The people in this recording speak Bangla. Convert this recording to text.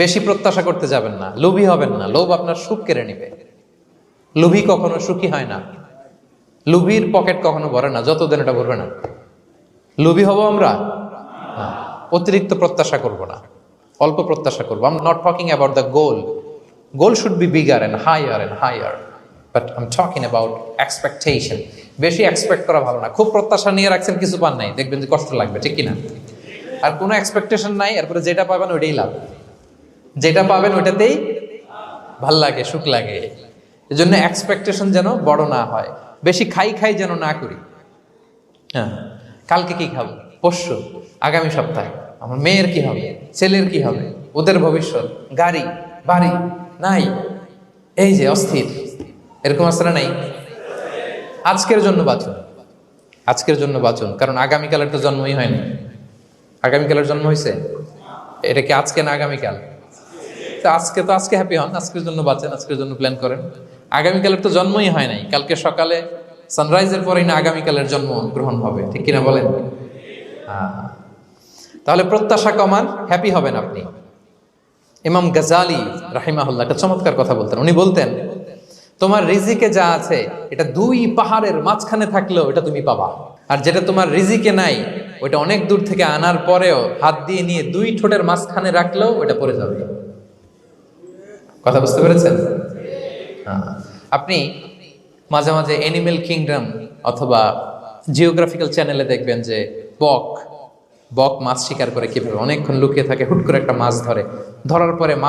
বেশি প্রত্যাশা করতে যাবেন না, লোভী হবেন না। লোভ আপনার সুখ কেড়ে নিবে। লোভী কখনো সুখী হয় না। লোভীর পকেট কখনো ভরে না, যতদিন এটা ভরবে না। লোভী হব আমরা না। অতিরিক্ত প্রত্যাশা করব না, অল্প প্রত্যাশা করবো। I am not talking about the goal. Goal should be bigger and higher, but I am talking about expectation. বেশি এক্সপেক্ট করা ভালো না। খুব প্রত্যাশা নিয়ে রাখছেন, কিছু পান নাই, দেখবেন যে কষ্ট লাগবে, ঠিক কিনা? আর কোনো এক্সপেকটেশন নাই, এরপরে যেটা পাবেন ওইটাই লাভ। যেটা পাবেন ওইটাতেই ভাল লাগে, সুখ লাগে। এই জন্য এক্সপেকটেশন যেন বড় না হয়। বেশি খাই যেন না করি। হ্যাঁ, কালকে কি খাবো, পরশু, আগামী সপ্তাহে আমার মেয়ের কি হবে, ছেলের কি হবে, ওদের ভবিষ্যৎ, গাড়ি বাড়ি নাই, এই যে অস্থির। এরকম আসলে নাই। আজকের জন্য বাঁচুন, আজকের জন্য বাঁচুন, কারণ আগামীকালের তো জন্মই হয়নি। আগামীকালের জন্ম হয়েছে, এটা কি আজকে না আগামীকাল? আজকে হ্যাপি হন, আজকের জন্য বাঁচেন, আজকের জন্য প্ল্যান করেন। আগামীকালের তো জন্মই হয় নাই। কালকে সকালে সানরাইজের পরেই না আগামীকালের জন্ম গ্রহণ হবে, ঠিক কিনা বলেন? তাহলে প্রত্যাশা কমান, হ্যাপি হবেন আপনি। ইমাম গাজালি রাহিমাহুল্লাহ একটা চমৎকার কথা বলতেন। উনি বলতেন, তোমার রিজিকে যা আছে এটা 2 পাহাড়ের মাঝখানে থাকলেও এটা তুমি পাবা। আর যেটা তোমার রিজিকে নাই, ওইটা অনেক দূর থেকে আনার পরেও হাত দিয়ে নিয়ে 2 ঠোঁটের মাঝখানে রাখলেও ওইটা পড়ে যাবে। কথা বুঝতে পেরেছেন? আপনি মাঝে মাঝে অ্যানিমেল কিংডম অথবা জিওগ্রাফিক্যাল চ্যানেলে দেখবেন যে বক মাছ শিকার করে কিভাবে অনেকক্ষণ লুকিয়ে থাকে, হুট করে একটা মাছ ধরে, ধরার পরে মাছ